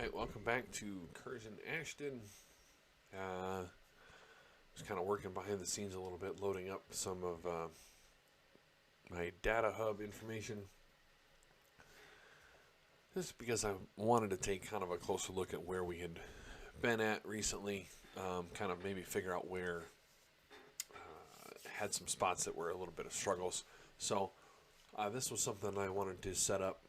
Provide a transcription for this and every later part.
Alright, welcome back to Curtin Ashton. Just kind of working behind the scenes a little bit, loading up some of my data hub information. This is because I wanted to take kind of a closer look at where we had been at recently, kind of maybe figure out where had some spots that were a little bit of struggles. So this was something I wanted to set up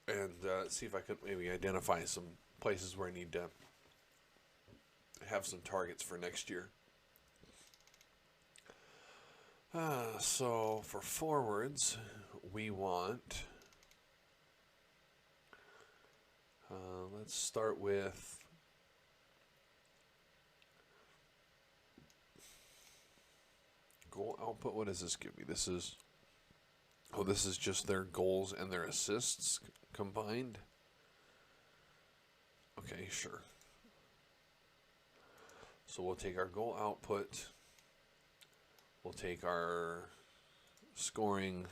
and see if I could maybe identify some places where I need to have some targets for next year. So for forwards, we want, let's start with goal output. What does this give me? This is, oh, this is just their goals and their assists combined. Okay, sure. So we'll take our goal output, we'll take our scoring,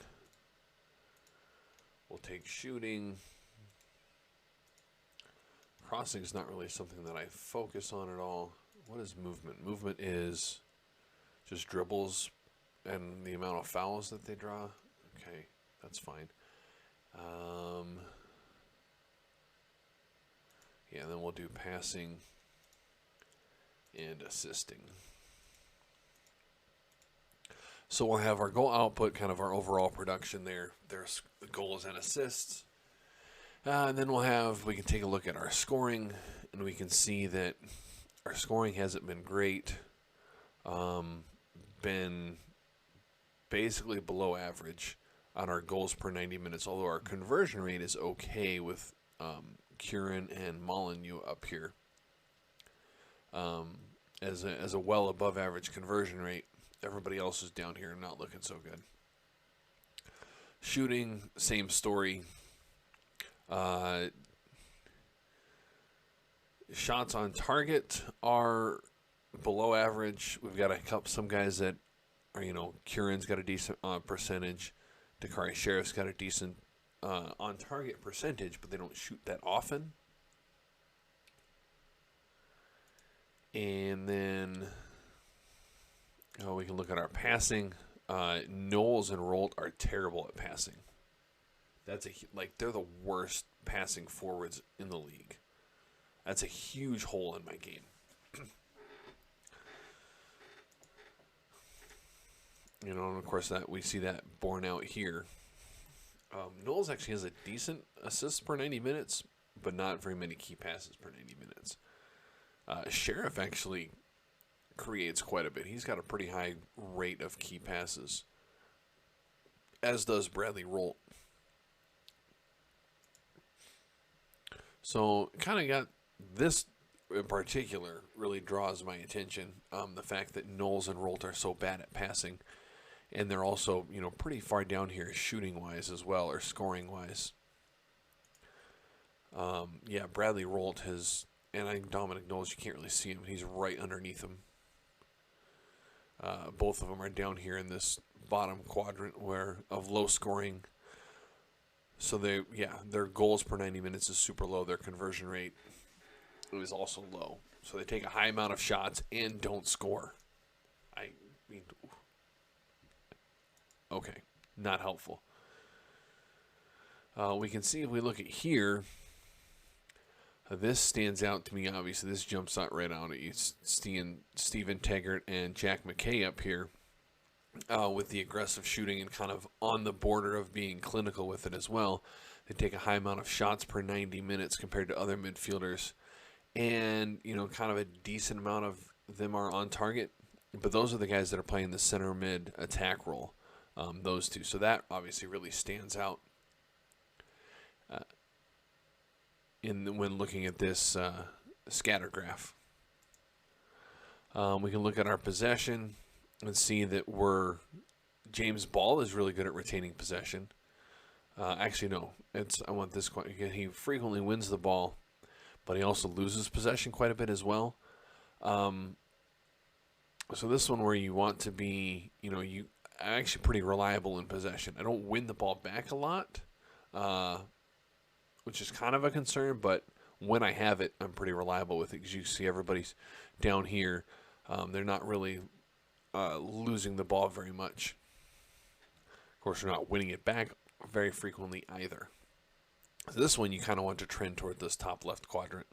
we'll take shooting. Crossing is not really something that I focus on at all. What is movement? Movement is just dribbles and the amount of fouls that they draw. Okay, that's fine. Yeah, and then we'll do passing and assisting. So we'll have our goal output, kind of our overall production there. There's goals and assists. And then we can take a look at our scoring, and we can see that our scoring hasn't been great. Been basically below average on our goals per 90 minutes, although our conversion rate is okay with Curran and Molyneux up here. As a well above average conversion rate. Everybody else is down here not looking so good. Shooting, same story. Shots on target are below average. We've got some guys that are, Curran's got a decent percentage. Dakari Sheriff's got a decent on target percentage, but they don't shoot that often. And then we can look at our passing. Knowles and Rolt are terrible at passing. They're the worst passing forwards in the league. That's a huge hole in my game. And of course that we see that borne out here. Knowles actually has a decent assists per 90 minutes, but not very many key passes per 90 minutes. Sheriff actually creates quite a bit. He's got a pretty high rate of key passes, as does Bradley Rolt. So kind of got this in particular really draws my attention. The fact that Knowles and Rolt are so bad at passing, and they're also pretty far down here shooting wise as well, or scoring wise. Yeah, Bradley Rolt has. And I think Dominic Knowles, you can't really see him. He's right underneath him. Both of them are down here in this bottom quadrant of low scoring. So their goals per 90 minutes is super low. Their conversion rate is also low. So they take a high amount of shots and don't score. I mean, okay, not helpful. We can see if we look at here. This stands out to me, obviously. This jumps out right out at you. Steven Taggart and Jack McKay up here with the aggressive shooting and kind of on the border of being clinical with it as well. They take a high amount of shots per 90 minutes compared to other midfielders. And, kind of a decent amount of them are on target. But those are the guys that are playing the center mid attack role, those two. So that obviously really stands out. When looking at this scatter graph. We can look at our possession and see that James Ball is really good at retaining possession. Actually, no. I want this. He frequently wins the ball, but he also loses possession quite a bit as well. So this one where you want to be, I'm actually pretty reliable in possession. I don't win the ball back a lot. Which is kind of a concern, but when I have it, I'm pretty reliable with it, because you see everybody's down here. They're not really losing the ball very much. Of course, they're not winning it back very frequently either. So this one, you kind of want to trend toward this top left quadrant.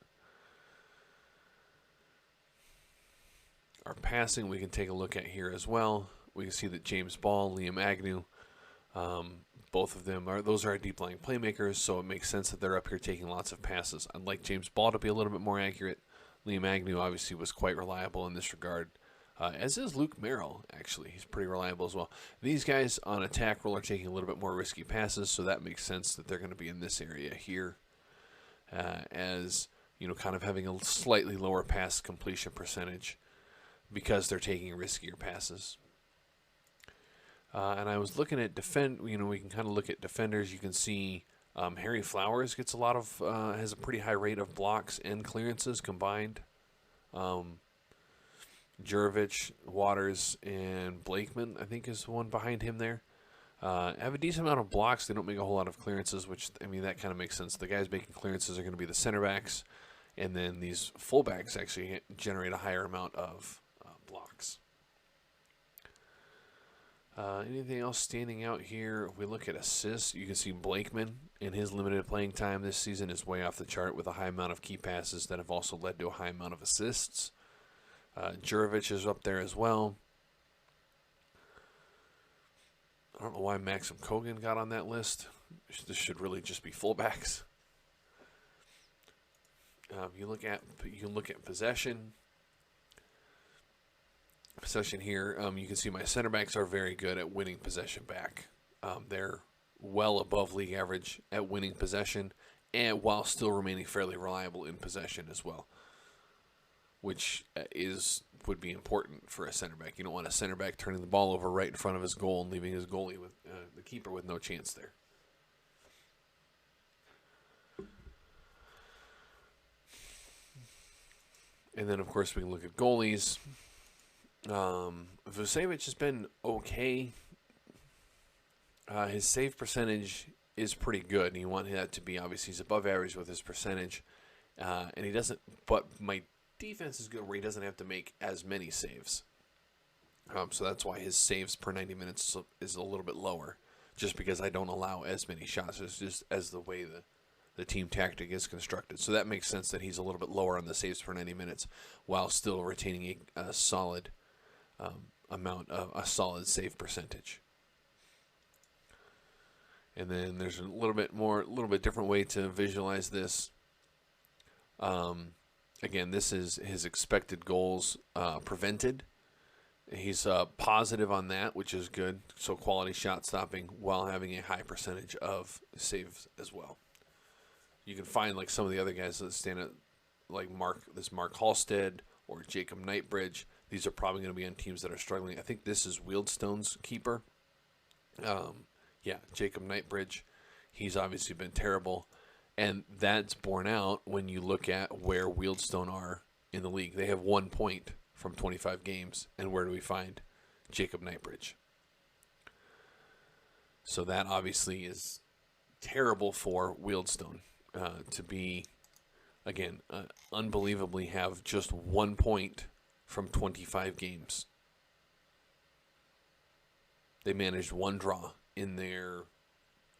Our passing, we can take a look at here as well. We can see that James Ball, Liam Agnew, both of them those are our deep lying playmakers, so it makes sense that they're up here taking lots of passes. I'd like James Ball to be a little bit more accurate. Liam Agnew obviously was quite reliable in this regard, as is Luke Merrill, actually. He's pretty reliable as well. These guys on attack roll are taking a little bit more risky passes, so that makes sense that they're going to be in this area here, as kind of having a slightly lower pass completion percentage because they're taking riskier passes. And I was looking at we can kind of look at defenders. You can see Harry Flowers gets has a pretty high rate of blocks and clearances combined. Jurovich, Waters, and Blakeman, I think, is the one behind him there. Have a decent amount of blocks. They don't make a whole lot of clearances, which, that kind of makes sense. The guys making clearances are going to be the center backs, and then these fullbacks actually generate a higher amount of blocks. Anything else standing out here? If we look at assists, you can see Blakeman in his limited playing time this season is way off the chart with a high amount of key passes that have also led to a high amount of assists. Jurovich is up there as well. I don't know why Maxim Kogan got on that list. This should really just be fullbacks. You can look at possession. Possession here, you can see my center backs are very good at winning possession back. They're well above league average at winning possession, and while still remaining fairly reliable in possession as well, which would be important for a center back. You don't want a center back turning the ball over right in front of his goal and leaving his goalie with the keeper with no chance there. And then, of course, we can look at goalies. Vucevic has been okay. His save percentage is pretty good, and you want that to be, obviously, he's above average with his percentage. And he doesn't, but my defense is good where he doesn't have to make as many saves. So that's why his saves per 90 minutes is a little bit lower, just because I don't allow as many shots. It's just as the way the team tactic is constructed. So that makes sense that he's a little bit lower on the saves per 90 minutes while still retaining a solid a solid save percentage. And then there's a little bit different way to visualize this. Again, this is his expected goals prevented. He's positive on that, which is good. So quality shot stopping while having a high percentage of saves as well. You can find like some of the other guys that stand at like Mark Halstead or Jacob Knightbridge. These are probably going to be on teams that are struggling. I think this is Wheelstone's keeper. Jacob Knightbridge. He's obviously been terrible. And that's borne out when you look at where Wheelstone are in the league. They have 1 point from 25 games. And where do we find Jacob Knightbridge? So that obviously is terrible for Wheelstone to be, again, unbelievably have just 1 point from 25 games. They managed one draw in their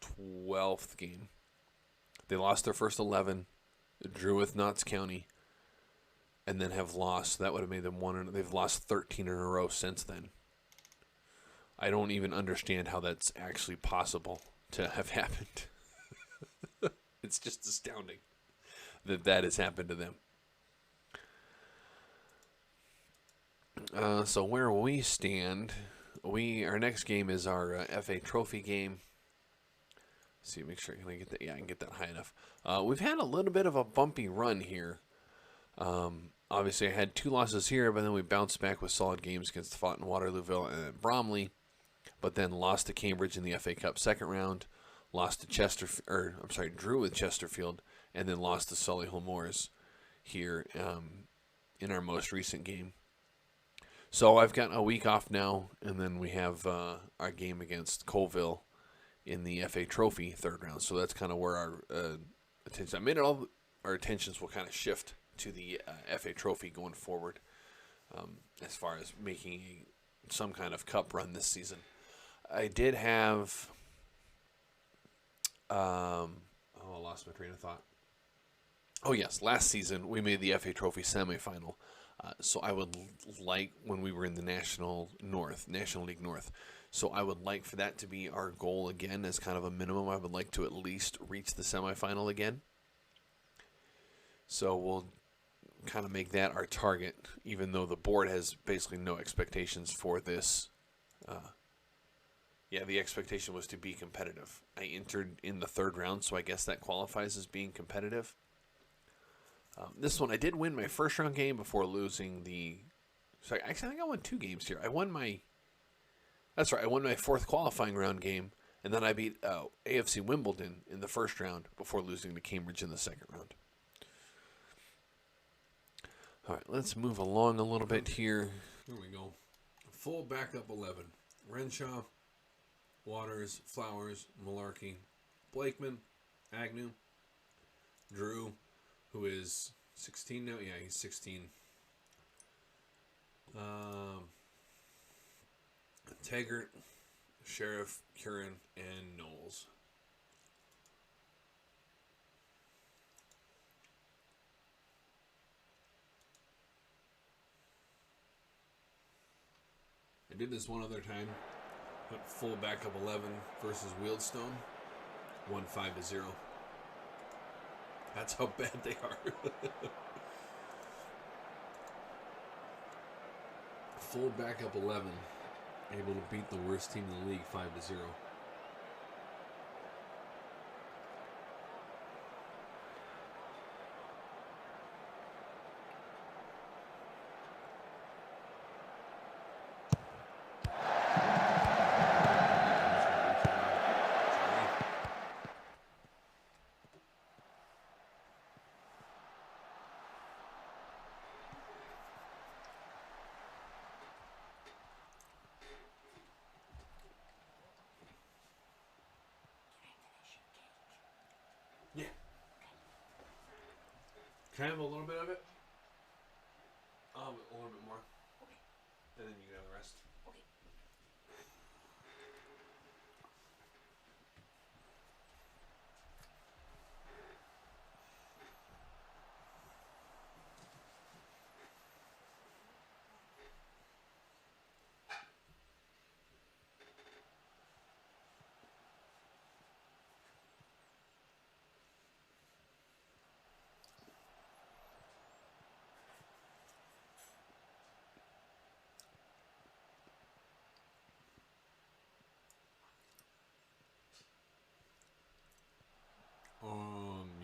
12th game. They lost their first 11, drew with Notts County, and then have lost. That would have made them they've lost 13 in a row since then. I don't even understand how that's actually possible to have happened. It's just astounding that has happened to them. So where we stand, our next game is our FA Trophy game. Let's see, make sure I get that. Yeah, I can get that high enough. We've had a little bit of a bumpy run here. Obviously, I had 2 losses here, but then we bounced back with solid games against Foughton, Waterlooville, and Bromley. But then lost to Cambridge in the FA Cup second round, lost to drew with Chesterfield, and then lost to Solihull Moors here in our most recent game. So I've got a week off now, and then we have our game against Colville in the FA Trophy third round. So that's kind of where our attention. I made it all our attentions will kind of shift to the FA Trophy going forward, as far as making some kind of cup run this season. I did have. I lost my train of thought. Oh yes, last season we made the FA Trophy semifinal. So I would like, when we were in the National League North, so I would like for that to be our goal again as kind of a minimum. I would like to at least reach the semifinal again. So we'll kind of make that our target, even though the board has basically no expectations for this. The expectation was to be competitive. I entered in the third round, so I guess that qualifies as being competitive. This one, I did win my first round game before losing the. So I think I won 2 games here. I won my. That's right. I won my 4th qualifying round game, and then I beat AFC Wimbledon in the first round before losing to Cambridge in the second round. All right, let's move along a little bit here. Here we go. Full backup 11: Renshaw, Waters, Flowers, Malarkey, Blakeman, Agnew, Drew, who is 16 now. Yeah, he's 16. Taggart, Sheriff, Curran, and Knowles. I did this one other time. Went full backup 11 versus Wheelstone. Won 5-0. That's how bad they are. Full backup 11. Able to beat the worst team in the league 5-0. Yeah. Can I have a little bit of it? A little bit more. Okay. And then you can have the rest. Okay.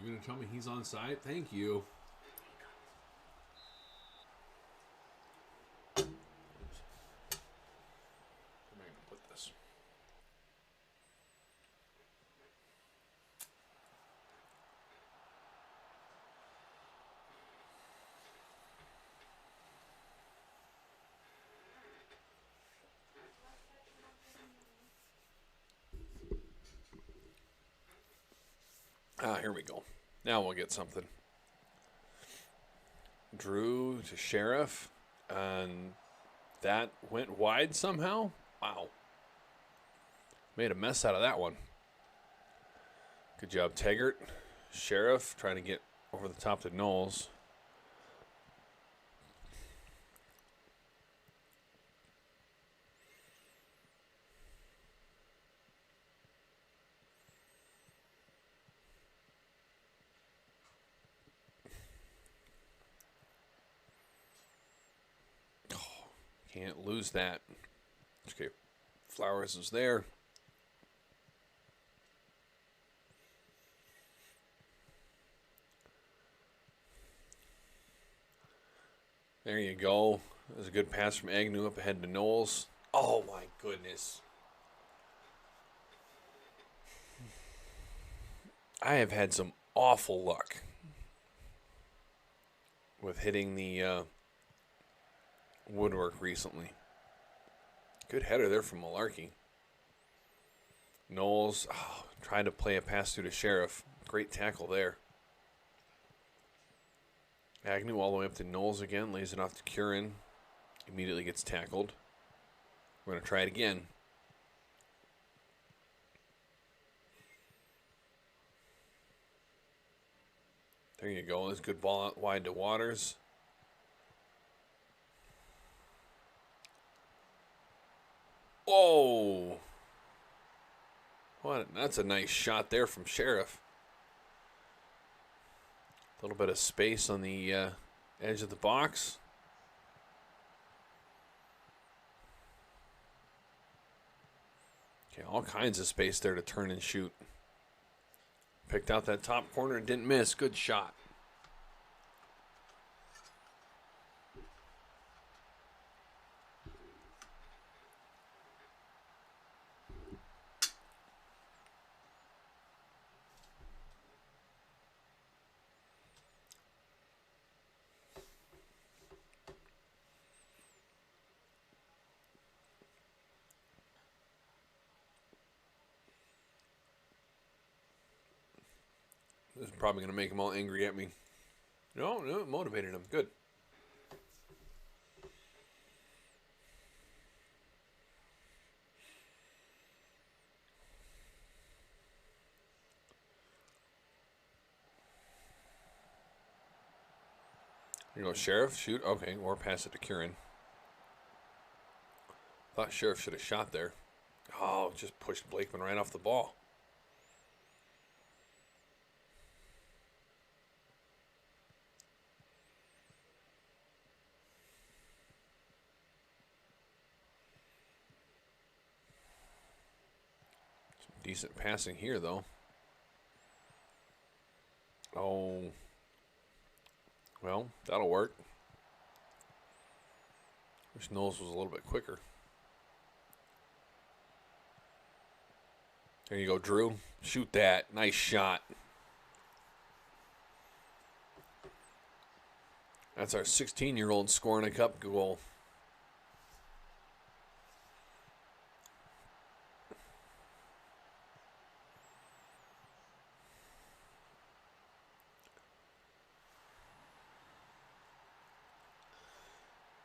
You're gonna tell me he's on site? Thank you. Oops. Where am I gonna put this? Here we go. Now we'll get something. Drew to Sheriff, and that went wide somehow. Wow. Made a mess out of that one. Good job, Taggart. Sheriff trying to get over the top to Knowles. Can't lose that. Okay, Flowers is there. There you go. There's a good pass from Agnew up ahead to Knowles. Oh my goodness. I have had some awful luck with hitting the woodwork recently. Good header there from Malarkey. Knowles trying to play a pass through to Sheriff. Great tackle there. Agnew all the way up to Knowles again. Lays it off to Curran. Immediately gets tackled. We're going to try it again. There you go. There's a good ball out wide to Waters. Oh! That's a nice shot there from Sheriff. A little bit of space on the edge of the box. Okay, all kinds of space there to turn and shoot. Picked out that top corner and didn't miss. Good shot. This is probably going to make them all angry at me. No, it motivated them. Good. Here you go, Sheriff. Shoot. Okay, or pass it to Curran. Thought Sheriff should have shot there. Oh, just pushed Blakeman right off the ball. Decent passing here, though. Oh. Well, that'll work. Wish Knowles was a little bit quicker. There you go, Drew. Shoot that. Nice shot. That's our 16-year-old scoring a cup goal.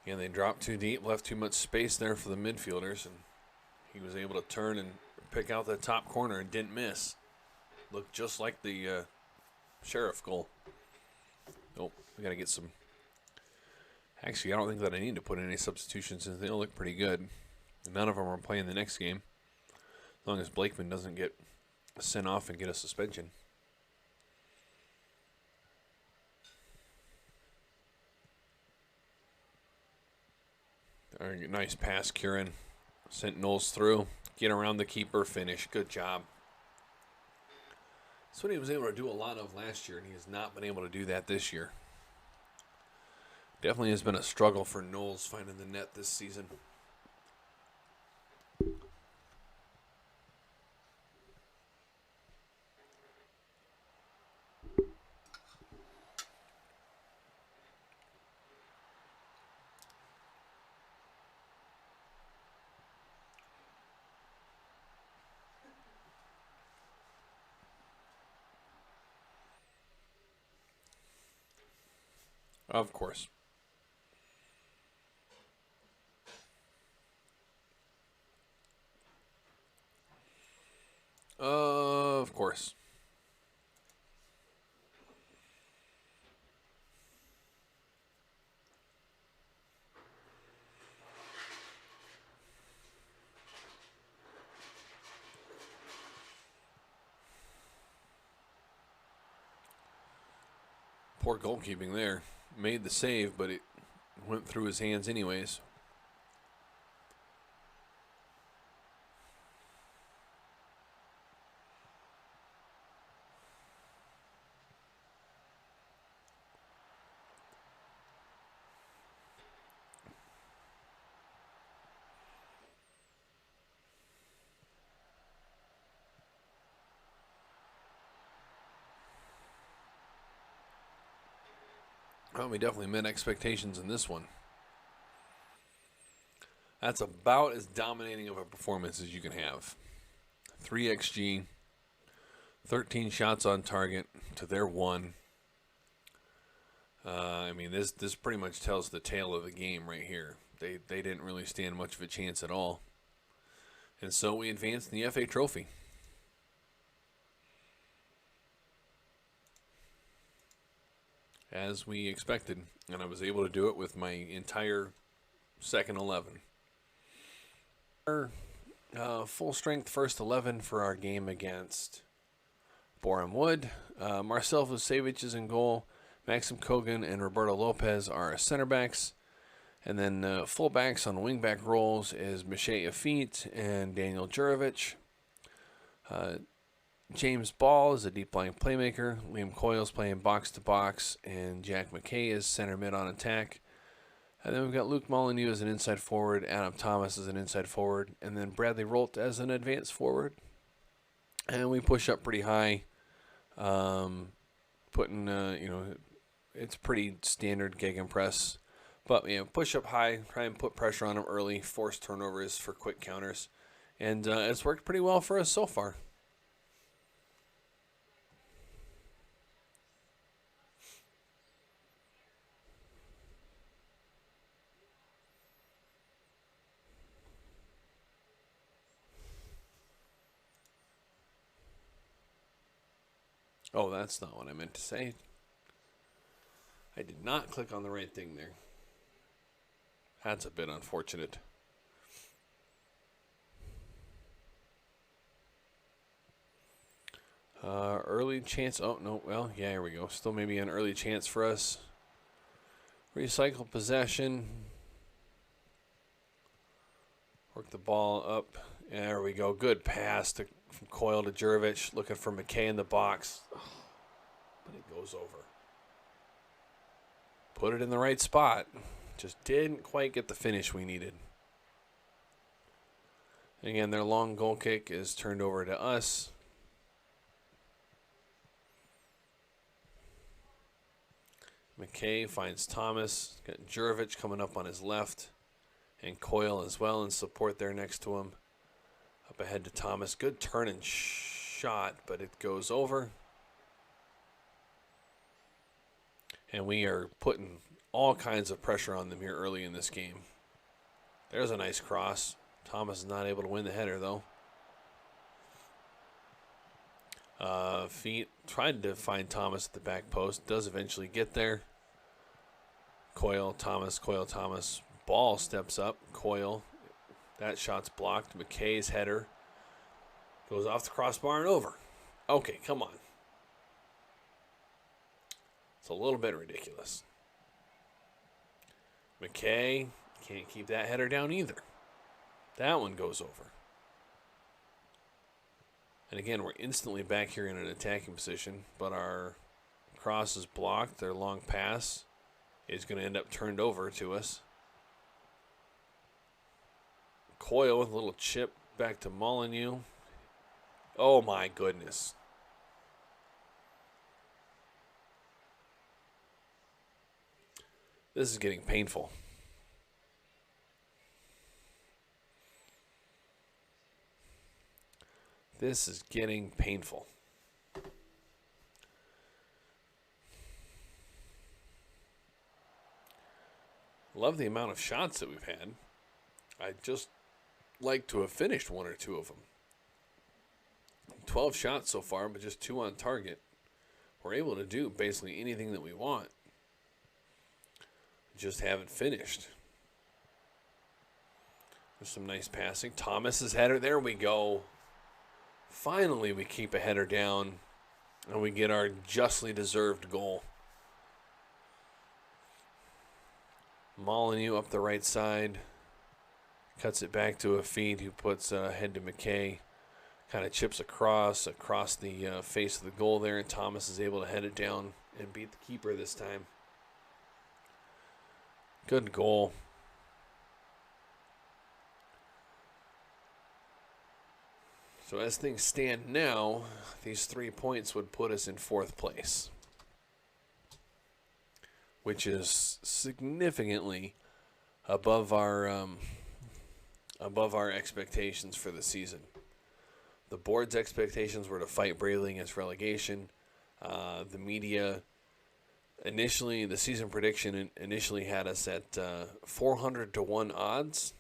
And they dropped too deep, left too much space there for the midfielders, and he was able to turn and pick out that top corner and didn't miss. Looked just like the Sheriff goal. Oh, we got to get some. Actually, I don't think that I need to put in any substitutions since they all look pretty good. None of them are playing the next game, as long as Blakeman doesn't get sent off and get a suspension. All right, nice pass, Curran. Sent Knowles through. Get around the keeper, finish. Good job. That's what he was able to do a lot of last year, and he has not been able to do that this year. Definitely has been a struggle for Knowles finding the net this season. Of course. Of course. Poor goalkeeping there. Made the save, but it went through his hands anyways. Well, we definitely met expectations in this one. That's about as dominating of a performance as you can have. 3 XG, 13 shots on target to their 1. I mean, this pretty much tells the tale of the game right here. They didn't really stand much of a chance at all. And so we advanced in the FA Trophy. As we expected. And I was able to do it with my entire second 11. Our full strength first 11 for our game against Boreham Wood. Marcel Vucevic is in goal. Maxim Kogan and Roberto Lopez are our center backs. And then fullbacks on wingback roles is Michel Afit and Daniel Jurovic. James Ball is a deep-lying playmaker. Liam Coyle's playing box-to-box. And Jack McKay is center mid on attack. And then we've got Luke Molyneux as an inside forward. Adam Thomas as an inside forward. And then Bradley Rolt as an advanced forward. And we push up pretty high. It's pretty standard gegenpress. But, push up high, try and put pressure on them early, force turnovers for quick counters. And it's worked pretty well for us so far. Oh, that's not what I meant to say. I did not click on the right thing there. That's a bit unfortunate. Early chance. Oh, no. Well, yeah, here we go. Still maybe an early chance for us. Recycle possession. Work the ball up. There we go. Good pass from Coyle to Jurovic. Looking for McKay in the box. But it goes over. Put it in the right spot. Just didn't quite get the finish we needed. Again, their long goal kick is turned over to us. McKay finds Thomas. Got Jurovic coming up on his left. And Coyle as well in support there next to him. Up ahead to Thomas. Good turn and shot, but it goes over. And we are putting all kinds of pressure on them here early in this game. There's a nice cross. Thomas is not able to win the header, though. Feet tried to find Thomas at the back post. Does eventually get there. Coyle, Thomas. Ball steps up. Coyle. That shot's blocked. McKay's header goes off the crossbar and over. Okay, come on. It's a little bit ridiculous. McKay can't keep that header down either. That one goes over. And again, we're instantly back here in an attacking position, but our cross is blocked. Their long pass is going to end up turned over to us. Coyle with a little chip back to Molyneux. Oh my goodness. This is getting painful. This is getting painful. Love the amount of shots that we've had. I'd just like to have finished one or two of them. 12 shots so far, but just 2 on target. We're able to do basically anything that we want. Just haven't finished. There's some nice passing. Thomas's header. There we go. Finally, we keep a header down, and we get our justly deserved goal. Molyneux up the right side. Cuts it back to Afid, who puts head to McKay. Kind of chips across the face of the goal there, and Thomas is able to head it down and beat the keeper this time. Good goal. So as things stand now, these 3 points would put us in 4th place, which is significantly above our expectations for the season. The board's expectations were to fight bravely against relegation. The media Initially, the season prediction initially had us at 400 to 1 odds.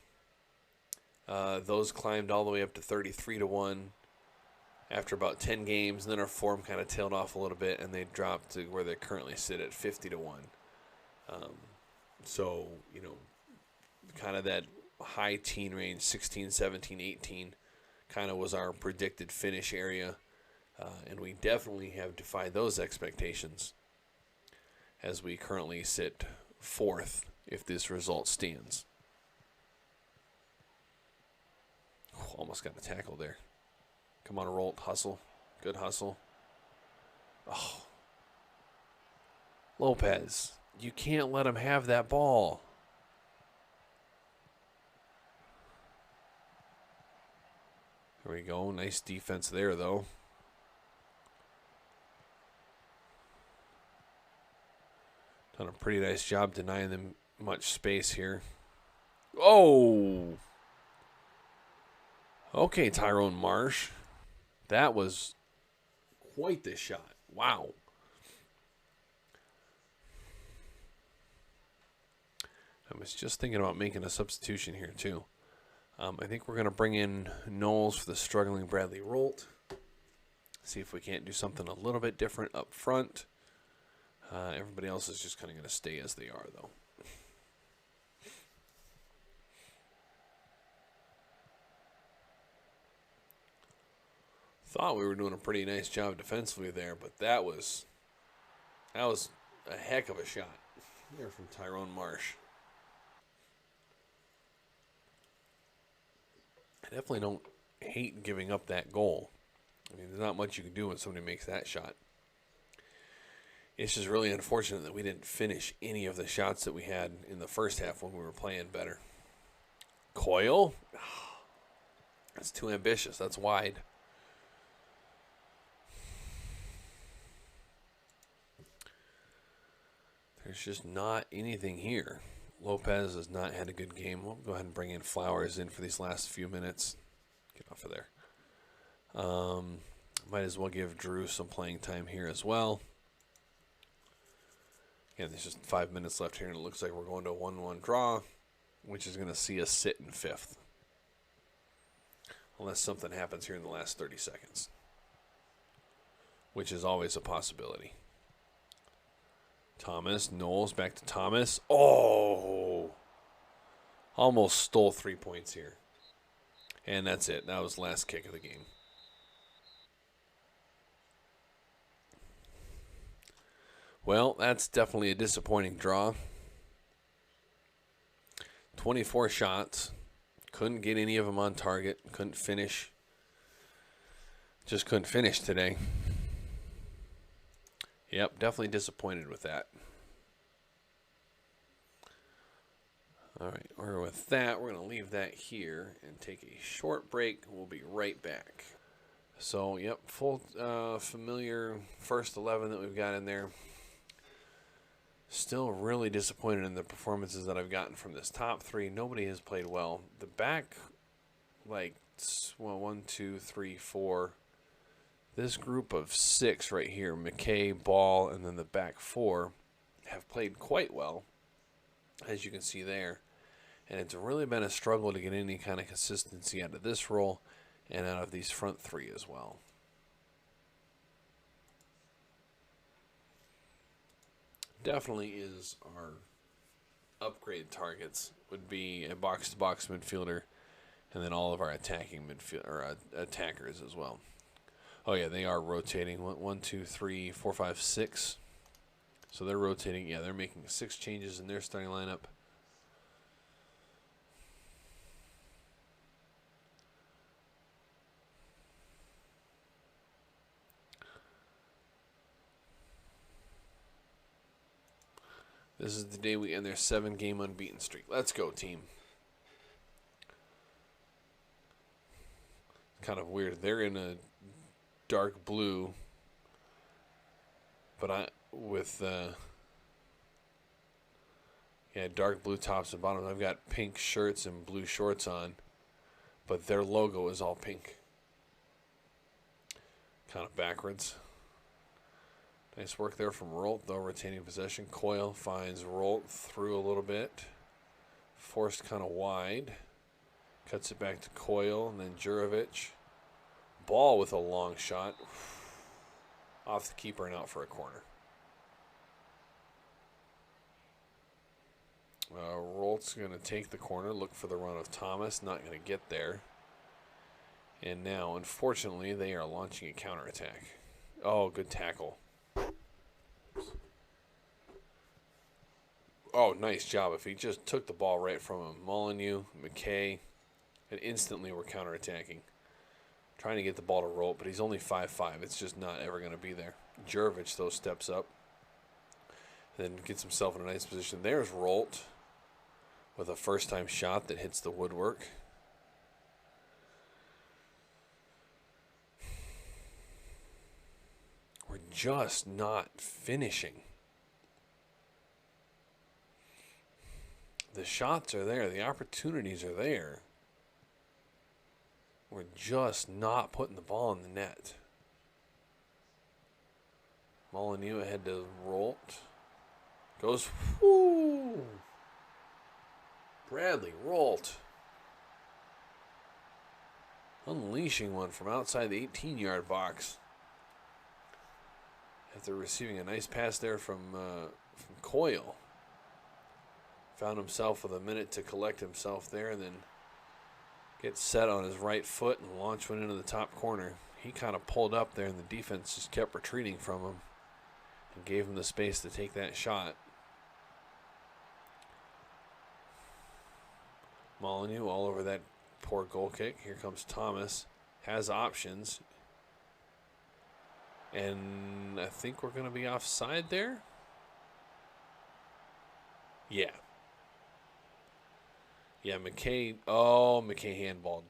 Those climbed all the way up to 33 to 1 after about 10 games, and then our form kind of tailed off a little bit, and they dropped to where they currently sit at 50 to 1. So, kind of that high teen range, 16, 17, 18, kind of was our predicted finish area. And we definitely have defied those expectations as we currently sit 4th if this result stands. Almost got a tackle there. Come on, Rolt. Hustle. Good hustle. Oh. Lopez, you can't let him have that ball. There we go. Nice defense there, though. Done a pretty nice job denying them much space here. Oh! Okay, Tyrone Marsh. That was quite the shot. Wow. I was just thinking about making a substitution here, too. I think we're going to bring in Knowles for the struggling Bradley Rolt. See if we can't do something a little bit different up front. Everybody else is just kind of going to stay as they are, though. Thought we were doing a pretty nice job defensively there, but that was a heck of a shot there from Tyrone Marsh. I definitely don't hate giving up that goal. I mean, there's not much you can do when somebody makes that shot. It's just really unfortunate that we didn't finish any of the shots that we had in the first half when we were playing better. Coyle? That's too ambitious. That's wide. There's just not anything here. Lopez has not had a good game. We'll go ahead and bring in Flowers in for these last few minutes. Get off of there. Might as well give Drew some playing time here as well. Again, there's just 5 minutes left here, and it looks like we're going to a 1-1 draw, which is going to see us sit in 5th. Unless something happens here in the last 30 seconds, which is always a possibility. Thomas, Knowles, back to Thomas. Oh! Almost stole 3 points here. And that's it. That was the last kick of the game. Well, that's definitely a disappointing draw. 24 shots. Couldn't get any of them on target. Couldn't finish. Just couldn't finish today. Yep, definitely disappointed with that. All right, or with that, we're going to leave that here and take a short break. We'll be right back. So, yep, full familiar first 11 that we've got in there. Still really disappointed in the performances that I've gotten from this top three. Nobody has played well. The back, well, 1, 2, 3, 4. This group of 6 right here, McKay, Ball, and then the back 4, have played quite well, as you can see there. And it's really been a struggle to get any kind of consistency out of this role and out of these front 3 as well. Definitely is our upgrade targets would be a box-to-box midfielder and then all of our attacking attackers as well. Oh, yeah, they are rotating. 1, 2, 3, 4, 5, 6. So they're rotating. Yeah, they're making 6 changes in their starting lineup. This is the day we end their 7-game unbeaten streak. Let's go, team. Kind of weird. They're in a dark blue, but with dark blue tops and bottoms. I've got pink shirts and blue shorts on, but their logo is all pink. Kind of backwards. Nice work there from Rolt, though, retaining possession. Coyle finds Rolt through a little bit. Forced kind of wide. Cuts it back to Coyle, and then Jurovic. Ball with a long shot. Off the keeper and out for a corner. Rolt's going to take the corner, look for the run of Thomas. Not going to get there. And now, unfortunately, they are launching a counterattack. Oh, good tackle. Oh, nice job. If he just took the ball right from him. Molyneux, McKay, and instantly we're counterattacking. Trying to get the ball to Rolt, but he's only 5'5". It's just not ever going to be there. Jurovic, though, steps up. And then gets himself in a nice position. There's Rolt with a first-time shot that hits the woodwork. We're just not finishing. The shots are there. The opportunities are there. We're just not putting the ball in the net. Molyneux ahead to Rolt. Goes, whoo! Bradley Rolt. Unleashing one from outside the 18-yard box. After receiving a nice pass there from Coyle. Found himself with a minute to collect himself there and then get set on his right foot and launch one into the top corner. He kind of pulled up there and the defense just kept retreating from him and gave him the space to take that shot. Molyneux all over that poor goal kick. Here comes Thomas. Has options. And I think we're going to be offside there. Yeah. Yeah, McKay. Oh, McKay handballed.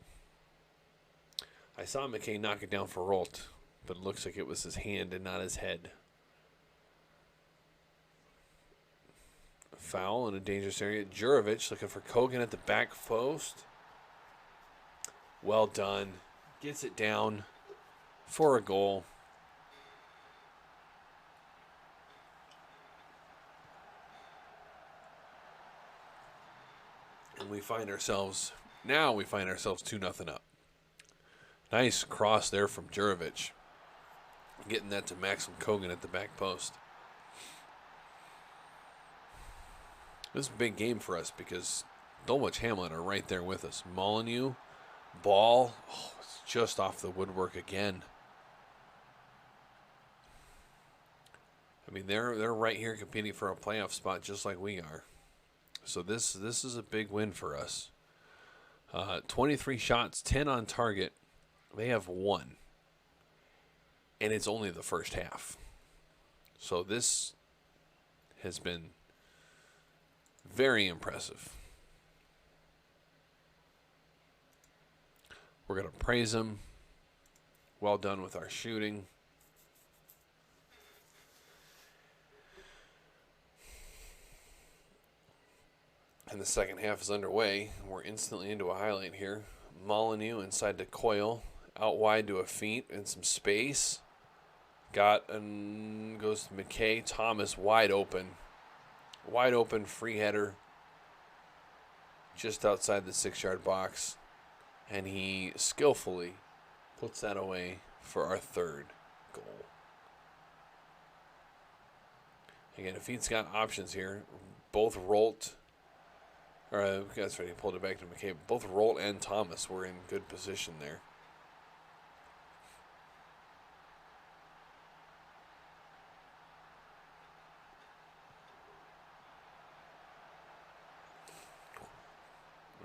I saw McKay knock it down for Rolt, but it looks like it was his hand and not his head. A foul in a dangerous area. Jurovic looking for Kogan at the back post. Well done. Gets it down for a goal. And we find ourselves 2-0 up. Nice cross there from Jurovic. Getting that to Maxim Kogan at the back post. This is a big game for us because Dulwich Hamlin are right there with us. Molyneux, ball, it's just off the woodwork again. I mean, they're right here competing for a playoff spot just like we are. So this is a big win for us. 23 shots, 10 on target. They have 1. And it's only the first half. So this has been very impressive. We're going to praise them. Well done with our shooting. And the second half is underway. We're instantly into a highlight here. Molyneux inside to Coyle. Out wide to a feet and some space. Goes to McKay. Thomas wide open. Wide open free header. Just outside the 6-yard box. And he skillfully puts that away for our third goal. Again, if he's got options here, both Rolt... that's right, he pulled it back to McKay. Both Rolt and Thomas were in good position there.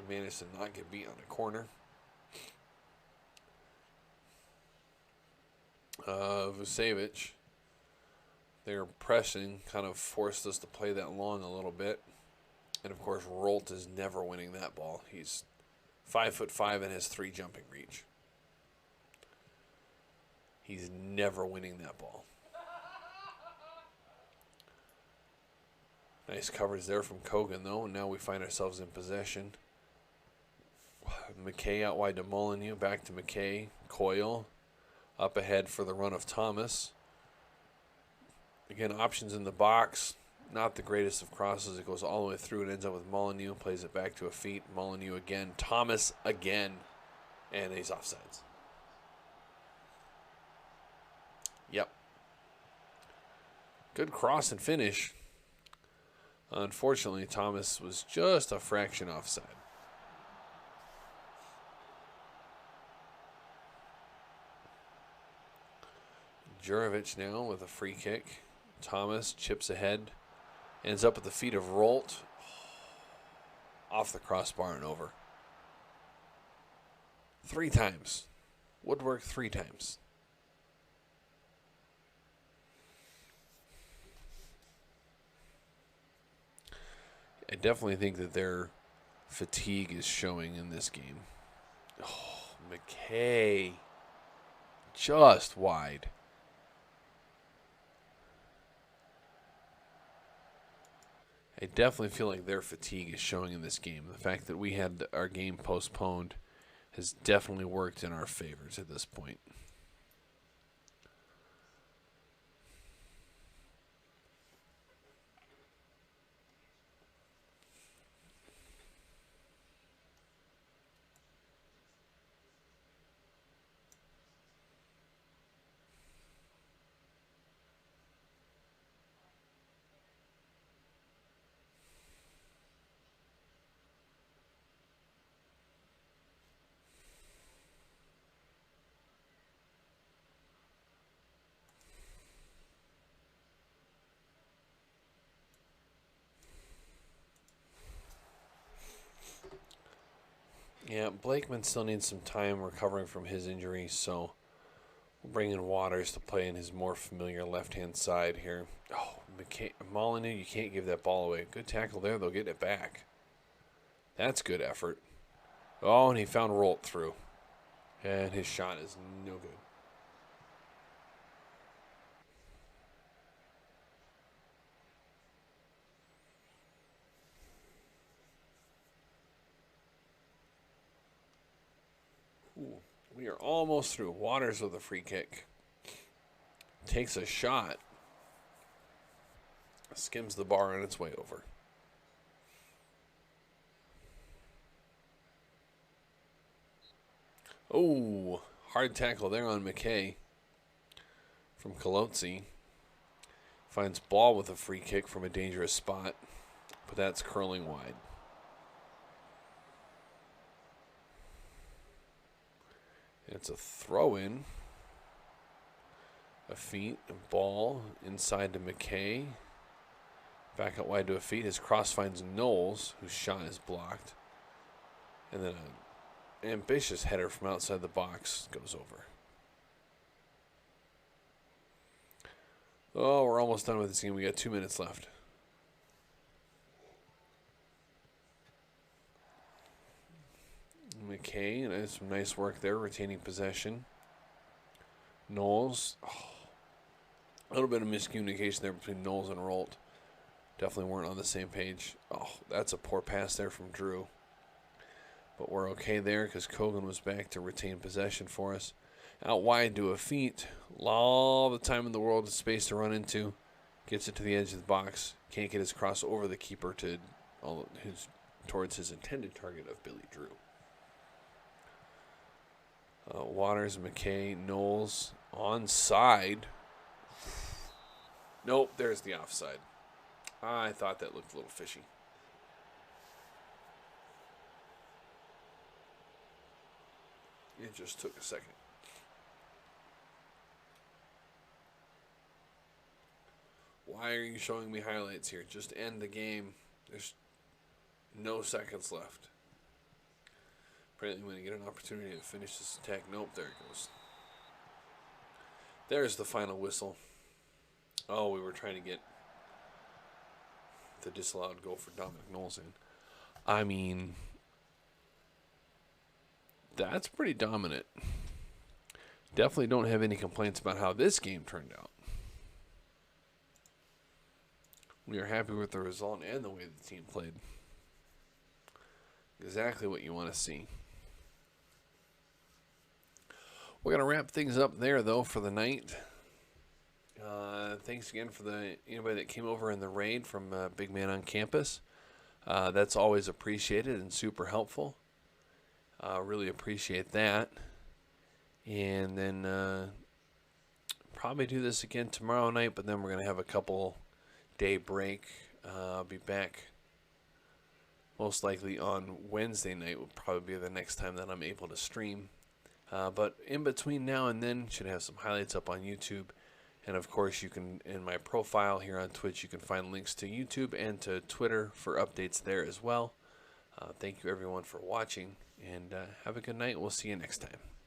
We managed to not get beat on a corner. Vucevic, their pressing kind of forced us to play that long a little bit. And, of course, Rolt is never winning that ball. He's 5'5" and has 3 jumping reach. He's never winning that ball. Nice coverage there from Kogan, though. And now we find ourselves in possession. McKay out wide to Molyneux. Back to McKay. Coyle. Up ahead for the run of Thomas. Again, options in the box. Not the greatest of crosses. It goes all the way through and ends up with Molyneux. Plays it back to a feet. Molyneux again. Thomas again. And he's offsides. Yep. Good cross and finish. Unfortunately, Thomas was just a fraction offside. Jurovic now with a free kick. Thomas chips ahead. Ends up at the feet of Rolt. Off the crossbar and over. 3 times. Woodwork 3 times. I definitely think that their fatigue is showing in this game. Oh, McKay. Just wide. I definitely feel like their fatigue is showing in this game. The fact that we had our game postponed has definitely worked in our favors at this point. Yeah, Blakeman still needs some time recovering from his injury, so we'll bring in Waters to play in his more familiar left-hand side here. Oh, Molyneux, you can't give that ball away. Good tackle there, they'll get it back. That's good effort. Oh, and he found Rolt through. And his shot is no good. Ooh, we are almost through. Waters with a free kick. Takes a shot. Skims the bar on its way over. Oh, hard tackle there on McKay from Kolotzi. Finds Ball with a free kick from a dangerous spot, but that's curling wide. It's a throw-in. A feet, a ball inside to McKay. Back out wide to a feet. His cross finds Knowles, whose shot is blocked. And then an ambitious header from outside the box goes over. Oh, we're almost done with this game. We got 2 minutes left. McKay, and some nice work there, retaining possession. Knowles. Oh, a little bit of miscommunication there between Knowles and Rolt. Definitely weren't on the same page. Oh, that's a poor pass there from Drew. But we're okay there because Kogan was back to retain possession for us. Out wide to a feet. All the time in the world, space to run into. Gets it to the edge of the box. Can't get his cross over the keeper towards his intended target of Billy Drew. Waters, McKay, Knowles onside. Nope, there's the offside. I thought that looked a little fishy. It just took a second. Why are you showing me highlights here? Just end the game. There's no seconds left. Apparently when you get an opportunity to finish this attack. Nope, there it goes. There's the final whistle. Oh, we were trying to get the disallowed goal for Dominic Knowles in. I mean, that's pretty dominant. Definitely don't have any complaints about how this game turned out. We are happy with the result and the way the team played. Exactly what you want to see. We're going to wrap things up there, though, for the night. Thanks again for anybody that came over in the raid from Big Man on Campus. That's always appreciated and super helpful. Really appreciate that. And then probably do this again tomorrow night, but then we're going to have a couple day break. I'll be back most likely on Wednesday night will probably be the next time that I'm able to stream. But in between now and then, should have some highlights up on YouTube. And of course, you can, in my profile here on Twitch, you can find links to YouTube and to Twitter for updates there as well. Thank you everyone for watching, and have a good night. We'll see you next time.